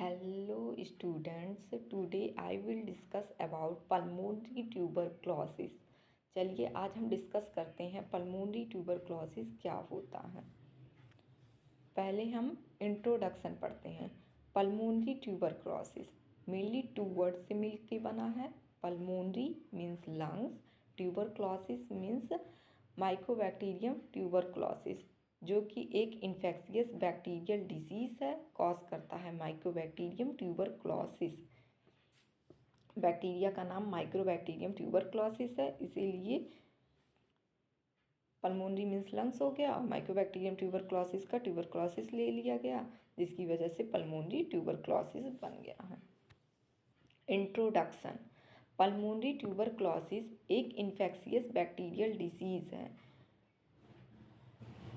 Hello students, today I will discuss about pulmonary tuberculosis। चलिए आज हम डिस्कस करते हैं पल्मोनरी ट्यूबरक्लोसिस क्या होता है। पहले हम इंट्रोडक्शन पढ़ते हैं। Pulmonary tuberculosis mainly two word से मिल के बना है। Pulmonary means lungs, tuberculosis means mycobacterium tuberculosis, जो कि एक इन्फेक्शियस बैक्टीरियल डिजीज है, कॉज करता है माइकोबैक्टीरियम ट्यूबरक्लोसिस। बैक्टीरिया का नाम माइक्रोबैक्टीरियम ट्यूबरक्लोसिस है, इसीलिए पल्मोनरी मीन्स लंग्स हो गया और माइकोबैक्टीरियम ट्यूबरक्लोसिस का ट्यूबरक्लोसिस ले लिया गया, जिसकी वजह से पल्मोनरी ट्यूबरक्लोसिस बन गया है। इंट्रोडक्शन। पल्मोनरी ट्यूबरक्लोसिस एक इन्फेक्शियस बैक्टीरियल डिजीज है,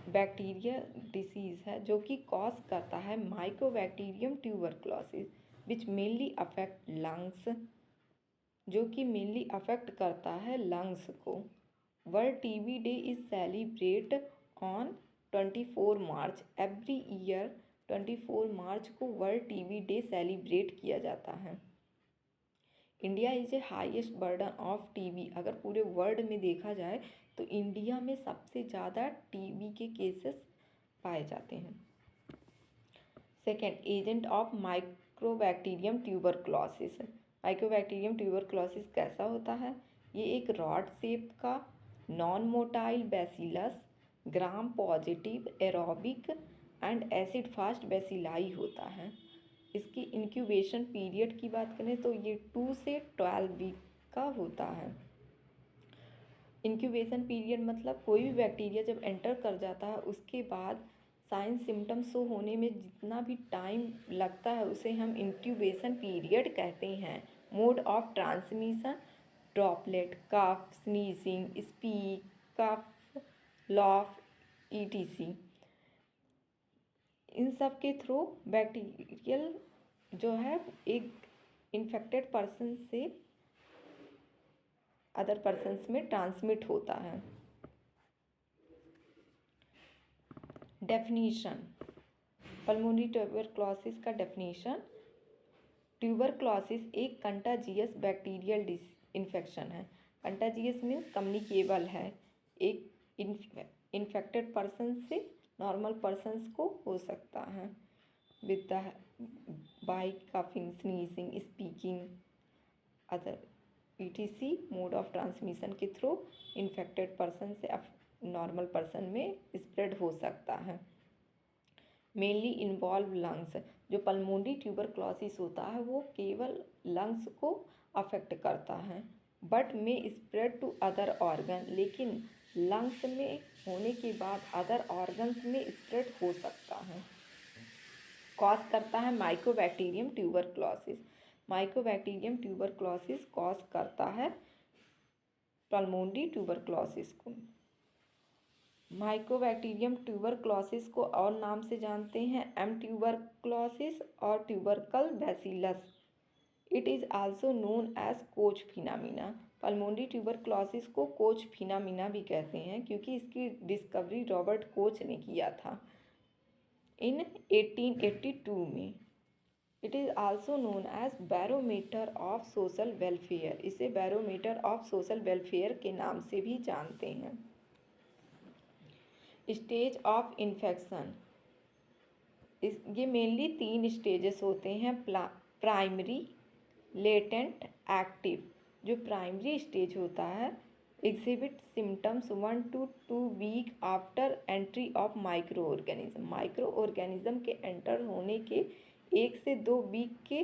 बैक्टीरिया डिसीज़ है जो कि कॉज करता है mycobacterium tuberculosis which mainly affect lungs, जो कि मेनली अफेक्ट करता है लंग्स को। World TB day is celebrate on 24 March every year. 24 मार्च को वर्ल्ड टीबी डे सेलिब्रेट किया जाता है। India is a highest burden of TB. अगर पूरे वर्ल्ड में देखा जाए तो इंडिया में सबसे ज़्यादा टीबी के केसेस पाए जाते हैं। Second, agent of mycobacterium tuberculosis. Mycobacterium tuberculosis कैसा होता है? ये एक रॉड शेप का non motile bacillus, gram positive aerobic and acid fast bacilli होता है। इसकी इंक्यूबेशन पीरियड की बात करें तो ये 2 से 12 वीक का होता है। इंक्यूबेशन पीरियड मतलब कोई भी बैक्टीरिया जब एंटर कर जाता है उसके बाद साइन सिम्टम्स शो होने में जितना भी टाइम लगता है उसे हम इंक्यूबेशन पीरियड कहते हैं। Mode of transmission droplet, cough, sneezing, speak, cough, laugh, ETC, इन सब के थ्रू बैक्टीरियल जो है एक इन्फेक्टेड पर्सन से अदर पर्सन्स में ट्रांसमिट होता है। डेफिनीशन। पल्मोनरी ट्यूबरक्लोसिस का डेफिनीशन। ट्यूबरक्लोसिस एक कंटाजियस बैक्टीरियल इन्फेक्शन है। कंटाजियस मीन्स कम्युनिकेबल है, एक इन्फेक्टेड पर्सन से नॉर्मल पर्सन्स को हो सकता है with the by coughing, sneezing, speaking, other ETC mode of transmission के थ्रू इन्फेक्टेड पर्सन से नॉर्मल पर्सन में स्प्रेड हो सकता है। Mainly involve lungs. जो पल्मोनरी ट्यूबरक्लोसिस होता है वो केवल लंग्स को अफेक्ट करता है बट में स्प्रेड टू अदर ऑर्गन, लेकिन लंग्स में होने के बाद अदर ऑर्गन्स में स्प्रेड हो सकता है। कॉज करता है mycobacterium tuberculosis. Mycobacterium tuberculosis cause करता है पल्मोनरी ट्यूबरक्लोसिस को। माइकोबैक्टीरियम ट्यूबरक्लोसिस को और नाम से जानते हैं एम ट्यूबरक्लोसिस और tubercle bacillus. It is also known as Koch phenomena. Pulmonary tuberculosis को कोच फिनामिना भी कहते हैं क्योंकि इसकी डिस्कवरी रॉबर्ट कोच ने किया था इन 1882 में। It is also known as barometer of social welfare. इसे बैरोमीटर ऑफ सोशल वेलफेयर के नाम से भी जानते हैं। Stage of infection. ये मेनली 3 स्टेजेस होते हैं, प्राइमरी, लेटेंट, एक्टिव। जो प्राइमरी स्टेज होता है exhibit symptoms 1 to 2 week after entry of micro organism. Micro organism के एंटर होने के 1 से 2 वीक के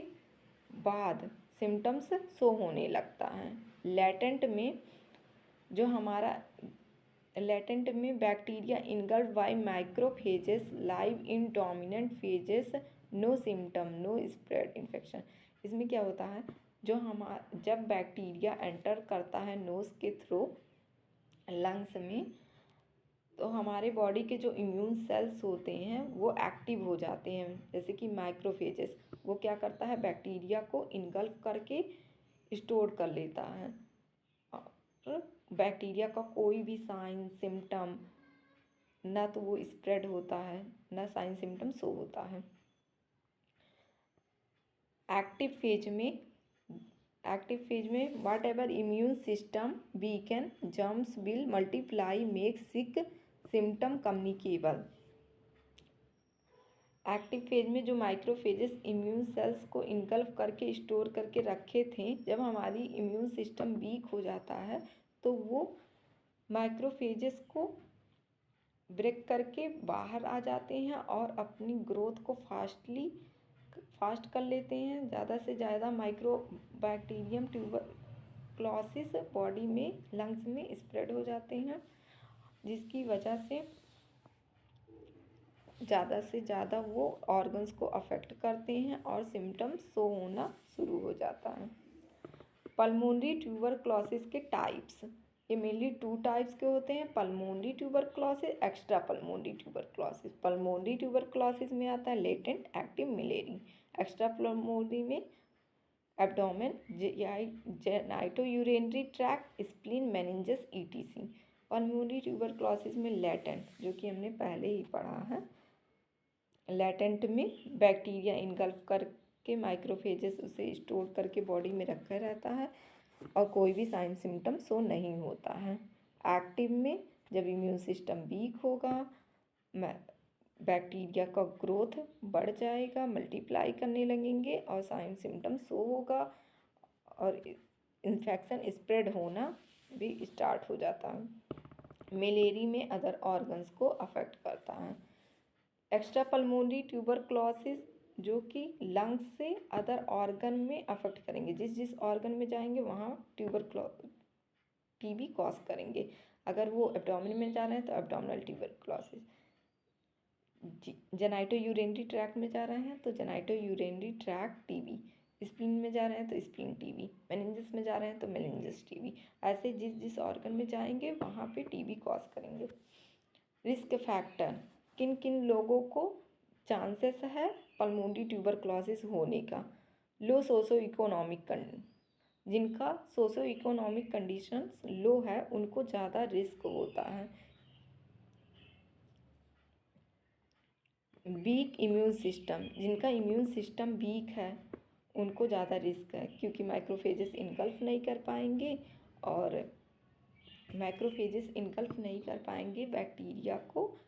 बाद सिम्टम्स शो होने लगता है। लेटेंट में जो हमारा लेटेंट में bacteria engulf by macrophages live in dominant phases, no symptom, no spread infection. इसमें क्या होता है, जब बैक्टीरिया एंटर करता है नोज के थ्रू लंग्स में तो हमारे बॉडी के जो इम्यून सेल्स होते हैं वो एक्टिव हो जाते हैं, जैसे कि माइक्रोफेजेस। वो क्या करता है, बैक्टीरिया को इनगल्फ करके स्टोर कर लेता है और बैक्टीरिया का कोई भी साइन सिम्टम ना तो वो स्प्रेड होता है ना साइन सिम्टम शो होता है। एक्टिव फेज में whatever immune system weaken germs will multiply make sick symptom communicable. Active phase में जो माइक्रोफेजेस इम्यून सेल्स को इनकल्फ करके स्टोर करके रखे थे, जब हमारी इम्यून सिस्टम वीक हो जाता है तो वो माइक्रोफेजेस को ब्रेक करके बाहर आ जाते हैं और अपनी ग्रोथ को फास्ट कर लेते हैं। ज़्यादा से ज़्यादा माइक्रोबैक्टीरियम ट्यूबरक्लोसिस बॉडी में लंग्स में स्प्रेड हो जाते हैं, जिसकी वजह से ज़्यादा वो ऑर्गन्स को अफेक्ट करते हैं और सिम्टम्स शो होना शुरू हो जाता है। पल्मोनरी ट्यूबरक्लोसिस के टाइप्स, ये मेनली 2 टाइप्स के होते हैं, pulmonary tuberculosis, extra pulmonary tuberculosis. Pulmonary tuberculosis में आता है latent active miliary. Extra pulmonary में abdomen, genito urinary tract, spleen, meninges ETC। Pulmonary tuberculosis में लेटेंट, जो कि हमने पहले ही पढ़ा है, लेटेंट में बैक्टीरिया इनगल्फ करके माइक्रोफेजेस उसे स्टोर करके बॉडी में रखा रहता है और कोई भी साइन सिम्टम शो नहीं होता है। एक्टिव में जब इम्यून सिस्टम वीक होगा, बैक्टीरिया का ग्रोथ बढ़ जाएगा, मल्टीप्लाई करने लगेंगे और साइन सिम्टम शो होगा और इन्फेक्शन स्प्रेड होना भी स्टार्ट हो जाता है। मलेरी में अदर ऑर्गन्स को अफेक्ट करता है। एक्स्ट्रा पल्मोनरी ट्यूबरक्लोसिस जो कि लंग्स से अदर ऑर्गन में अफेक्ट करेंगे, जिस ऑर्गन में जाएंगे वहाँ TB कॉज करेंगे। अगर वो एब्डोमेन में जा रहे हैं तो abdominal tuberculosis, genito urinary tract में जा रहे हैं तो genito urinary tract TB, spleen में जा रहे हैं तो स्प्लीन TB, मेनिंजस में जा रहे हैं तो मेनिंजस TB। ऐसे जिस ऑर्गन में जाएंगे वहाँ पे TB कॉज करेंगे। रिस्क फैक्टर, किन किन लोगों को चांसेस है पल्मोनरी ट्यूबरक्लोसिस होने का। लो सोशो इकोनॉमिक जिनका सोशो इकोनॉमिक कंडीशंस लो है उनको ज़्यादा रिस्क होता है। वीक इम्यून सिस्टम, जिनका इम्यून सिस्टम वीक है उनको ज़्यादा रिस्क है, क्योंकि माइक्रोफेजेस इनगल्फ नहीं कर पाएंगे बैक्टीरिया को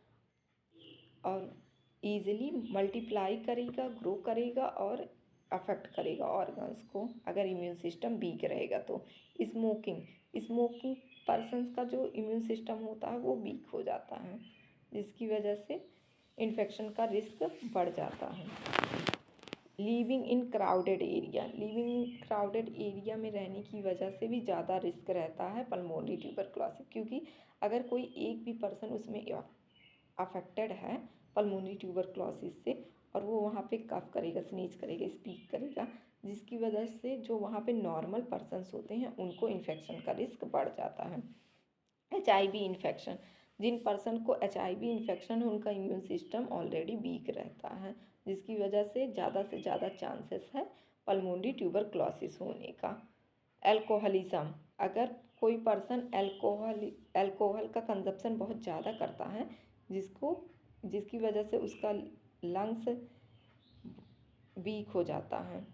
और ईजिली मल्टीप्लाई करेगा, ग्रो करेगा और अफेक्ट करेगा ऑर्गन्स को अगर इम्यून सिस्टम वीक रहेगा तो। स्मोकिंग पर्सन्स का जो इम्यून सिस्टम होता है वो वीक हो जाता है, जिसकी वजह से इन्फेक्शन का रिस्क बढ़ जाता है। लिविंग इन क्राउडेड एरिया में रहने की वजह से भी ज़्यादा रिस्क रहता है पल्मोनरी ट्यूबरक्लोसिस, क्योंकि अगर कोई एक भी पर्सन उसमें अफेक्टेड है पल्मोनरी ट्यूबरक्लोसिस से और वो वहाँ पे कफ करेगा, स्नीज करेगा, स्पीक करेगा, जिसकी वजह से जो वहाँ पे नॉर्मल पर्सन्स होते हैं उनको इन्फेक्शन का रिस्क बढ़ जाता है। HIV इन्फेक्शन, जिन पर्सन को HIV इन्फेक्शन है उनका इम्यून सिस्टम ऑलरेडी वीक रहता है, जिसकी वजह से ज़्यादा चांसेस है पल्मोनरी ट्यूबरक्लोसिस होने का। एल्कोहलिज्म, अगर कोई पर्सन एल्कोहल का कंजप्शन बहुत ज़्यादा करता है जिसकी वजह से उसका लंग्स वीक हो जाता है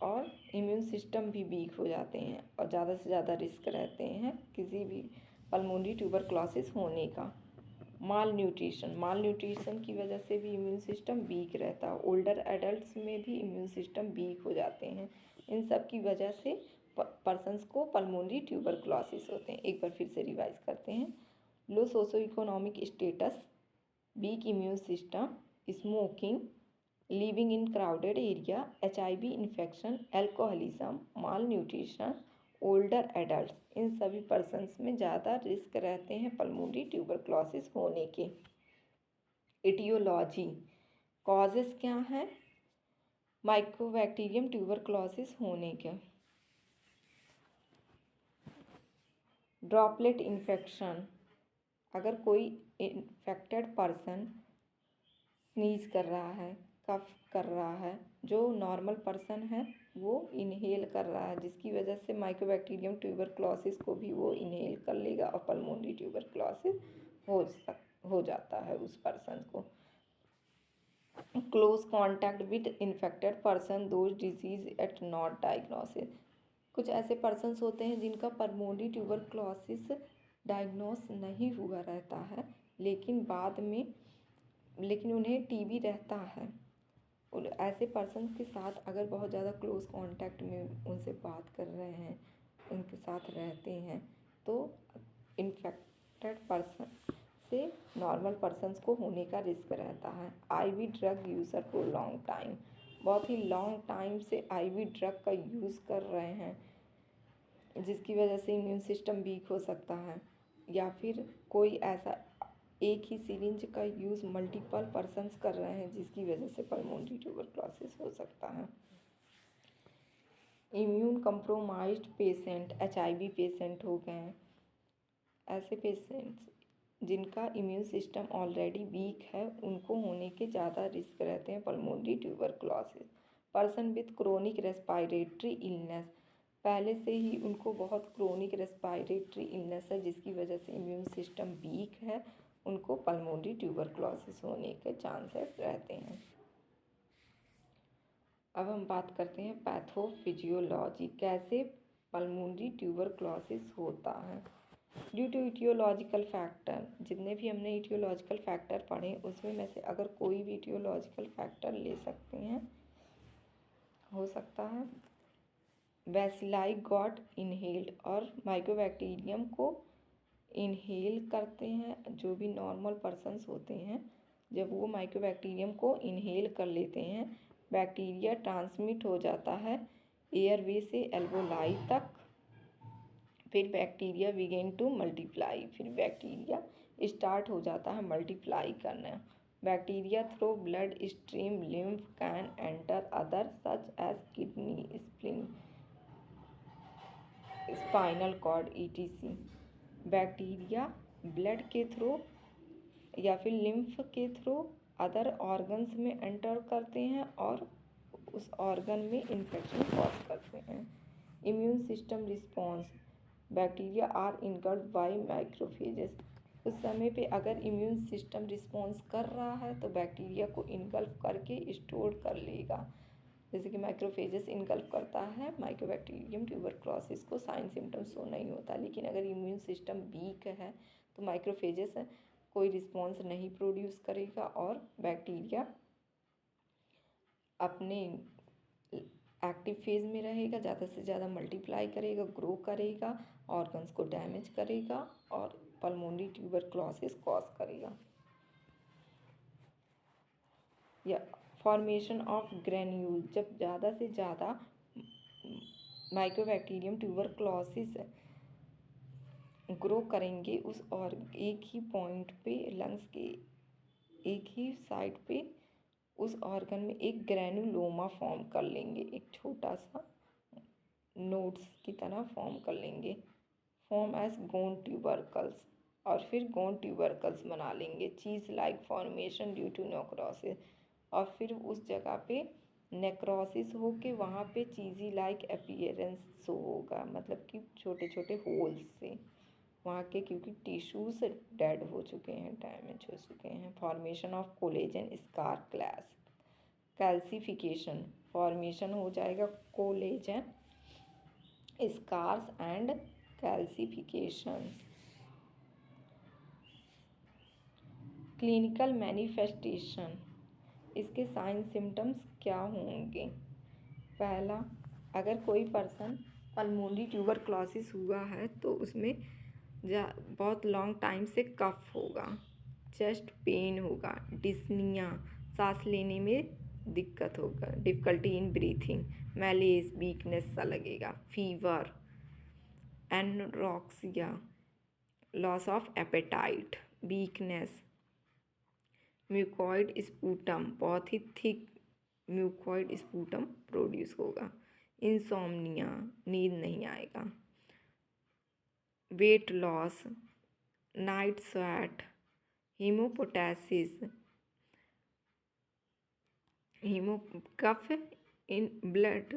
और इम्यून सिस्टम भी वीक हो जाते हैं और ज़्यादा से ज़्यादा रिस्क रहते हैं किसी भी पल्मोनरी ट्यूबरक्लोसिस होने का। माल न्यूट्रिशन की वजह से भी इम्यून सिस्टम वीक रहता है। ओल्डर एडल्ट्स में भी इम्यून सिस्टम वीक हो जाते हैं। इन सब की वजह से पर्सन्स को पल्मोनरी ट्यूबरक्लोसिस होते हैं। एक बार फिर से रिवाइज करते हैं। Low socio economic status, weak immune system, smoking, living in crowded area, HIV infection, alcoholism, malnutrition, older adult, इन सभी पर्सन्स में ज़्यादा रिस्क रहते हैं पल्मोनरी ट्यूबरक्लोसिस होने के। एटियोलॉजी, कॉजेस क्या हैं माइकोबैक्टीरियम ट्यूबरक्लोसिस होने के। ड्रॉपलेट इन्फेक्शन, अगर कोई इन्फेक्टेड पर्सन स्नीज कर रहा है, कफ कर रहा है, जो नॉर्मल पर्सन है वो इनहेल कर रहा है, जिसकी वजह से माइकोबैक्टीरियम ट्यूबरक्लोसिस को भी वो इनहेल कर लेगा और पल्मोनरी ट्यूबरक्लोसिस हो जाता है उस पर्सन को। Close contact with infected person those disease eight not diagnosis. कुछ ऐसे पर्सन्स होते हैं जिनका पल्मोनरी ट्यूबरक्लोसिस डायग्नोस नहीं हुआ रहता है, लेकिन बाद में उन्हें टीबी रहता है। ऐसे पर्सन के साथ अगर बहुत ज़्यादा क्लोज कांटेक्ट में उनसे बात कर रहे हैं, उनके साथ रहते हैं, तो इन्फेक्टेड पर्सन से नॉर्मल पर्सन्स को होने का रिस्क रहता है। IV drug user for long time, बहुत ही लॉन्ग टाइम से आईवी ड्रग का यूज़ कर रहे हैं, जिसकी वजह से इम्यून सिस्टम वीक हो सकता है। या फिर कोई ऐसा एक ही सिरिंज का यूज़ मल्टीपल पर्सन्स कर रहे हैं, जिसकी वजह से पल्मोनरी ट्यूबरक्लोसिस हो सकता है। Immune compromised patient, HIV patient हो गए हैं, ऐसे पेशेंट्स जिनका इम्यून सिस्टम ऑलरेडी वीक है, उनको होने के ज़्यादा रिस्क रहते हैं pulmonary tuberculosis. Person with chronic respiratory illness, पहले से ही उनको बहुत क्रोनिक रेस्पायरेटरी इलनेस है, जिसकी वजह से इम्यून सिस्टम वीक है, उनको पल्मोनरी ट्यूबरक्लोसिस होने के चांसेस रहते हैं। अब हम बात करते हैं पैथोफिजियोलॉजी, कैसे पल्मोनरी ट्यूबरक्लोसिस होता है। ड्यू टू इटियोलॉजिकल फैक्टर, जितने भी हमने इटियोलॉजिकल फैक्टर पढ़े उसमें में से अगर कोई भी इटियोलॉजिकल फैक्टर ले सकते हैं, हो सकता है बैसिलाई गॉट इनहेल्ड, और माइक्रोबैक्टीरियम को इनहेल करते हैं। जो भी नॉर्मल पर्सन्स होते हैं, जब वो माइक्रोबैक्टीरियम को इनहेल कर लेते हैं, बैक्टीरिया ट्रांसमिट हो जाता है एयरवे से एल्वोलाई तक। फिर बैक्टीरिया बिगेन टू मल्टीप्लाई, फिर बैक्टीरिया स्टार्ट हो जाता है मल्टीप्लाई करना। Bacteria through blood stream lymph can enter other such as kidney, spleen, spinal cord ETC. Bacteria blood के थ्रू या फिर लिम्फ के थ्रू अदर ऑर्गन्स में एंटर करते हैं और उस ऑर्गन में इन्फेक्शन कॉज करते हैं। Immune system response, bacteria are engulfed by macrophages. उस समय पे अगर इम्यून सिस्टम रिस्पॉन्स कर रहा है तो बैक्टीरिया को इनगल्फ करके स्टोर कर लेगा, जैसे कि माइक्रोफेजेस इनगल्फ करता है माइक्रोबैक्टीरियम ट्यूबरक्लोसिस को। साइन सिम्टम्स शो नहीं होता, लेकिन अगर इम्यून सिस्टम वीक है तो माइक्रोफेजेस कोई रिस्पॉन्स नहीं प्रोड्यूस करेगा और बैक्टीरिया अपने एक्टिव फेज में रहेगा, ज़्यादा से ज़्यादा मल्टीप्लाई करेगा, ग्रो करेगा, ऑर्गन्स को डैमेज करेगा और पल्मोनरी ट्यूबरक्लोसिस कॉज करेगा। या फॉर्मेशन ऑफ ग्रेन्यूल, जब ज़्यादा से ज़्यादा माइक्रोबैक्टीरियम ट्यूबरक्लोसिस ग्रो करेंगे उस और एक ही पॉइंट पे लंग्स के एक ही साइड पे उस ऑर्गन में एक ग्रैनुलोमा फॉर्म कर लेंगे, एक छोटा सा नोड्स की तरह फॉर्म कर लेंगे, फॉर्म एज गोन ट्यूबरकल्स, और फिर गोन ट्यूबरकल्स बना लेंगे। Cheese like formation due to necrosis, और फिर उस जगह पे नेक्रोसिस हो के वहाँ पे चीज़ी लाइक अपीयरेंस शो होगा, मतलब कि छोटे छोटे होल्स से वहाँ के, क्योंकि टिश्यूज डेड हो चुके हैं, डैमेज हो चुके हैं। Formation of collagen scar class, calcification, formation हो जाएगा collagen scars and calcification. Clinical manifestation, इसके साइन सिम्टम्स क्या होंगे। पहला, अगर कोई पर्सन पल्मोनरी ट्यूबरक्लोसिस हुआ है तो उसमें बहुत लॉन्ग टाइम से कफ होगा, चेस्ट पेन होगा, डिस्निया, सांस लेने में दिक्कत होगा, difficulty in breathing, malaise, weakness सा लगेगा, fever, anorexia, loss of appetite, weakness, mucoid sputum, बहुत ही थिक म्यूकॉइड स्पूटम प्रोड्यूस होगा, इंसोम्निया, नींद नहीं आएगा, weight loss, night sweat, haemoptysis, cough in blood,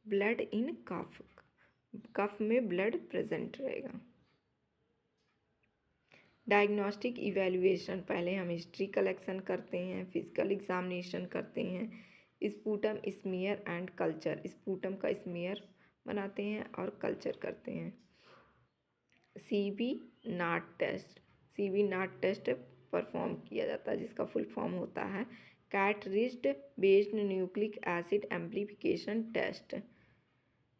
blood in cough, cough में ब्लड प्रेजेंट रहेगा। डायग्नोस्टिक इवैल्यूएशन, पहले हम हिस्ट्री कलेक्शन करते हैं, फिजिकल एग्जामिनेशन करते हैं, sputum smear and culture, sputum का स्मीयर बनाते हैं और कल्चर करते हैं। सीबी नाट टेस्ट परफॉर्म किया जाता है, जिसका फुल फॉर्म होता है cartridge based nucleic acid amplification test.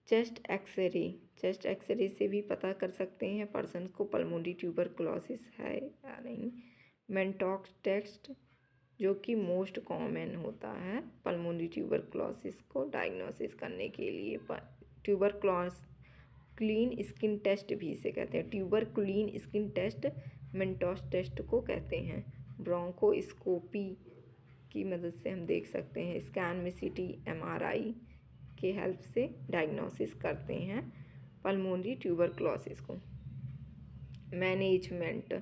Chest x ray से भी पता कर सकते हैं पर्सन को पल्मोनरी ट्यूबरक्लोसिस है या नहीं। मेंटॉक्स टेस्ट, जो कि मोस्ट कॉमन होता है पल्मोनरी ट्यूबरक्लोसिस को डायग्नोसिस करने के लिए। ट्यूबरक्लीन स्किन टेस्ट भी इसे कहते हैं, ट्यूबरक्लीन स्किन टेस्ट मेंटॉक्स टेस्ट को कहते हैं। ब्रोंकोस्कोपी की मदद से हम देख सकते हैं, स्कैन में सीटी एमआरआई के हेल्प से डायग्नोसिस करते हैं पल्मोनरी ट्यूबरक्लोसिस को। मैनेजमेंट,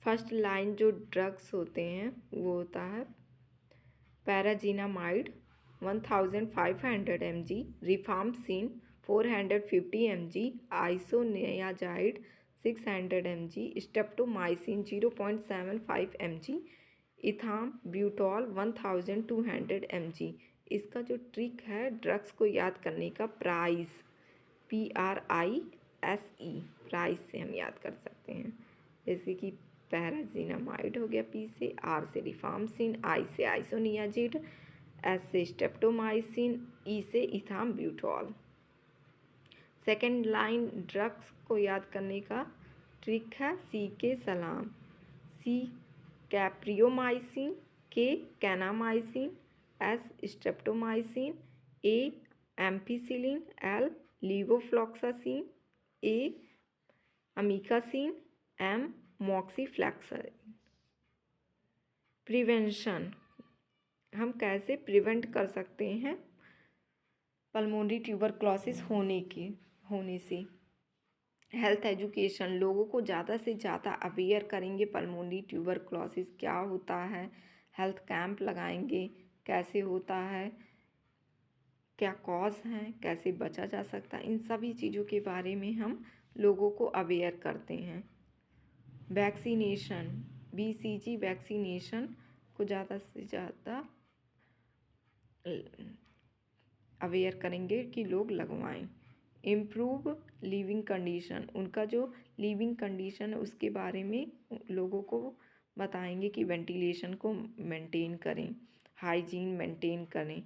फर्स्ट लाइन जो ड्रग्स होते हैं वो होता है पैराजीनामाइड 1500 mg, रिफाम्पसिन 450 mg, isoniazid 600 mg, streptomycin 0.75 mg, ethambutol 1200 mg। इसका जो ट्रिक है ड्रग्स को याद करने का, प्राइस PRISE, प्राइस से हम याद कर सकते हैं। जैसे कि पैराजीनामाइड हो गया, P से, R से रिफाम्पसिन, I से आइसोनियाजिड, S से स्टेप्टोमाइसिन, E से इथाम्ब्यूटॉल। सेकेंड लाइन ड्रग्स को याद करने का ट्रिक है C के सलाम, C capreomycin, K kanamycin, S streptomycin, A ampicillin, L levofloxacin, A amikacin, M moxifloxacin. Prevention, हम कैसे प्रिवेंट कर सकते हैं पल्मोनरी ट्यूबरक्लोसिस होने से। हेल्थ एजुकेशन, लोगों को ज़्यादा से ज़्यादा अवेयर करेंगे पल्मोनरी ट्यूबरक्लोसिस क्या होता है, हेल्थ कैंप लगाएंगे, कैसे होता है, क्या कॉज हैं, कैसे बचा जा सकता है, इन सभी चीज़ों के बारे में हम लोगों को अवेयर करते हैं। वैक्सीनेशन, BCG वैक्सीनेशन को ज़्यादा से ज़्यादा अवेयर करेंगे कि लोग लगवाएं। इम्प्रूव लिविंग कंडीशन, उनका जो लिविंग कंडीशन है उसके बारे में लोगों को बताएंगे कि वेंटिलेशन को मेंटेन करें, हाइजीन मेंटेन करें,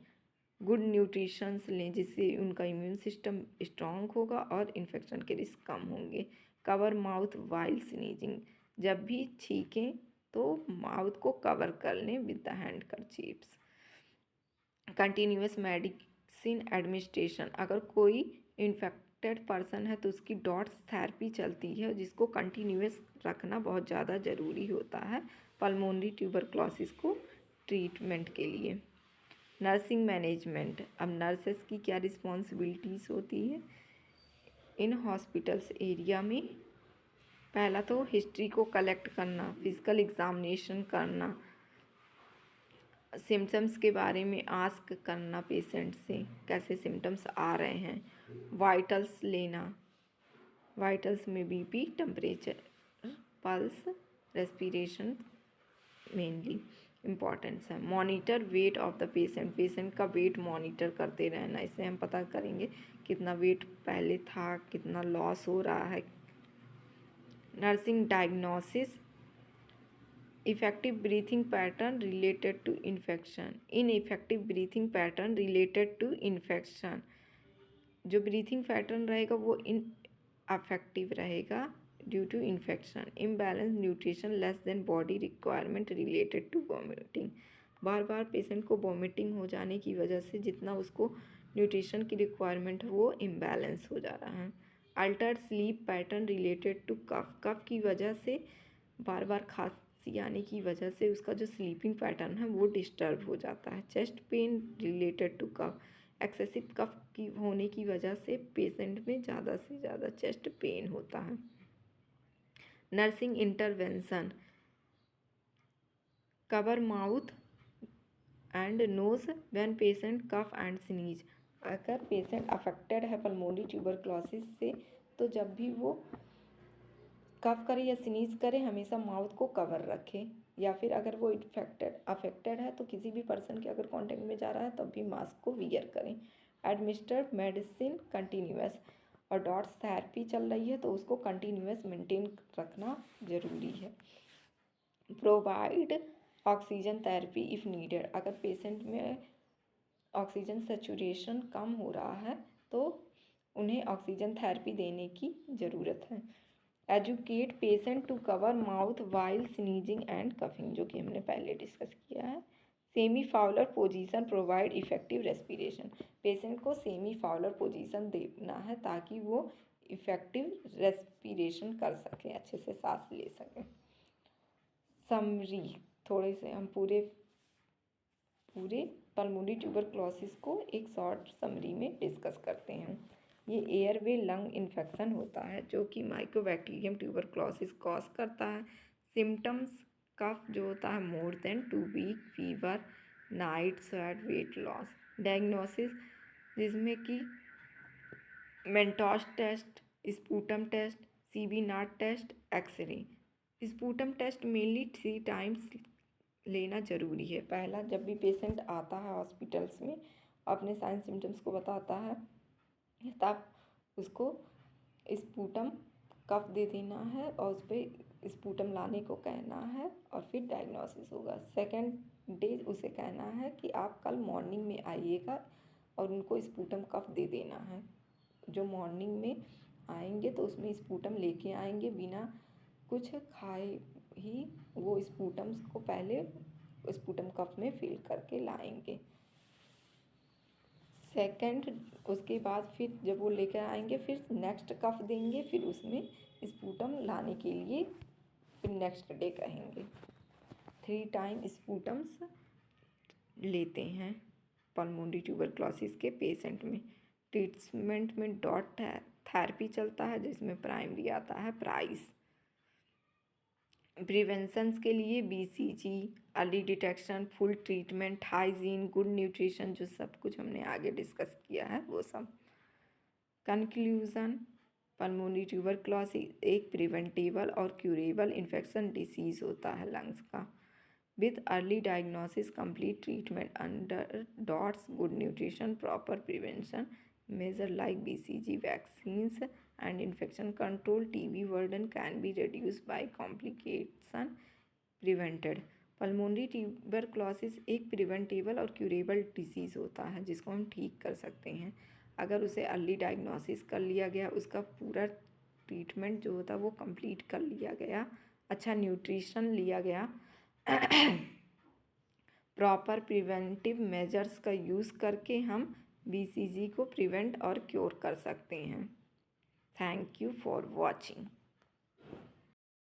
गुड न्यूट्रिशंस लें जिससे उनका इम्यून सिस्टम स्ट्रांग होगा और इन्फेक्शन के रिस्क कम होंगे। कवर माउथ वाइल स्नीजिंग, जब भी छींकें तो माउथ को कवर कर लें with the handkerchiefs. Continuous medicine administration, अगर कोई इन्फेक्टेड पर्सन है तो उसकी डॉट्स थेरेपी चलती है जिसको कंटिन्यूस रखना बहुत ज़्यादा ज़रूरी होता है पल्मोनरी ट्यूबरक्लोसिस को ट्रीटमेंट के लिए। नर्सिंग मैनेजमेंट, अब नर्सेस की क्या रिस्पॉन्सिबिलिटीज़ होती है इन हॉस्पिटल्स एरिया में। पहला तो हिस्ट्री को कलेक्ट करना, फिजिकल एग्जामिनेशन करना, सिम्टम्स के बारे में आस्क करना पेशेंट से, कैसे सिम्टम्स आ रहे हैं, वाइटल्स लेना, वाइटल्स में BP, temperature, pulse, respiration mainly importance है। Monitor weight of the patient का वेट मॉनिटर करते रहना, इससे हम पता करेंगे कितना वेट पहले था, कितना लॉस हो रहा है। Nursing diagnosis, effective breathing pattern related to infection, ineffective breathing pattern related to infection, जो ब्रीथिंग पैटर्न रहेगा वो इनअफेक्टिव रहेगा due to infection. Imbalance nutrition less than body requirement related to vomiting, बार बार पेशेंट को वॉमिटिंग हो जाने की वजह से जितना उसको न्यूट्रिशन की रिक्वायरमेंट है वो इम्बैलेंस हो जा रहा है। Altered sleep pattern related to cough की वजह से, बार बार खांसी आने की वजह से उसका जो स्लीपिंग पैटर्न है वो डिस्टर्ब हो जाता है। Chest pain related to cough, excessive cough की होने की वजह से पेशेंट में ज़्यादा से ज़्यादा चेस्ट पेन होता है। Nursing intervention, cover mouth and nose when patient cough and sneeze, अगर पेशेंट अफेक्टेड है पल्मोनरी ट्यूबरक्लोसिस से तो जब भी वो कफ करे या स्नीज करे हमेशा माउथ को कवर रखे, या फिर अगर वो अफेक्टेड है तो किसी भी पर्सन के अगर कांटेक्ट में जा रहा है तब भी मास्क को वियर करें। एडमिनिस्टर मेडिसिन कंटिन्यूअस, और डॉट्स थेरेपी चल रही है तो उसको कंटिन्यूअस मेंटेन रखना ज़रूरी है। Provide oxygen therapy if needed, अगर पेशेंट में ऑक्सीजन सैचुरेशन कम हो रहा है तो उन्हें ऑक्सीजन थेरेपी देने की ज़रूरत है। Educate patient to cover mouth while sneezing and coughing, जो कि हमने पहले डिस्कस किया है। Semi Fowler position provide effective respiration, patient को सेमी फाउलर पोजीशन देना है ताकि वो इफेक्टिव रेस्पिरेशन कर सकें, अच्छे से सांस ले सकें। समरी, थोड़े से हम पूरे पल्मोनरी ट्यूबरक्लोसिस को एक शॉर्ट समरी में डिस्कस करते हैं। ये एयरवे लंग इन्फेक्शन होता है जो कि माइकोबैक्टीरियम ट्यूबरक्लोसिस कॉज करता है। सिम्टम्स कफ जो होता है more than 2 week, fever, night sweat, weight loss. Diagnosis जिसमें कि Mantoux test, sputum test, CB NAAT test, x ray. Sputum test mainly 3 times लेना ज़रूरी है। पहला, जब भी पेशेंट आता है हॉस्पिटल्स में अपने साइन सिम्टम्स को बताता है तब उसको स्पूटम कफ दे देना है और उस पर स्पूटम लाने को कहना है और फिर डायग्नोसिस होगा। सेकेंड डे उसे कहना है कि आप कल मॉर्निंग में आइएगा और उनको स्पूटम कफ दे देना है। जो मॉर्निंग में आएंगे तो उसमें स्पूटम लेके आएंगे, बिना कुछ खाए ही वो स्पूटम्स को पहले स्पूटम कप में फिल करके लाएंगे। सेकंड, उसके बाद फिर जब वो लेकर आएंगे फिर नेक्स्ट कफ देंगे, फिर उसमें स्पूटम लाने के लिए फिर नेक्स्ट डे कहेंगे। 3 टाइम स्पूटम्स लेते हैं पल्मोनरी ट्यूबरक्लोसिस के पेशेंट में। ट्रीटमेंट में डॉट थेरेपी चलता है जिसमें प्राइमरी आता है प्राइस। प्रिवेंशंस के लिए BCG, early detection, full treatment, hygiene, good nutrition, जो सब कुछ हमने आगे डिस्कस किया है वो सब। कंक्लूज़न, पल्मोनरी ट्यूबरक्लोसिस एक प्रिवेंटेबल और क्यूरेबल इन्फेक्शन डिसीज़ होता है लंग्स का। With early diagnosis, complete treatment under dots, good nutrition, proper prevention measure like BCG, vaccines and infection control, TB burden can be reduced by complication prevented। Pulmonary tuberculosis एक preventable और curable disease होता है जिसको हम ठीक कर सकते हैं अगर उसे अर्ली डायग्नोसिस कर लिया गया, उसका पूरा ट्रीटमेंट जो होता है वो कंप्लीट कर लिया गया, अच्छा न्यूट्रिशन लिया गया, प्रॉपर प्रिवेंटिव मेजर्स का यूज़ करके हम BCG को प्रिवेंट और क्योर कर सकते हैं। Thank you for watching.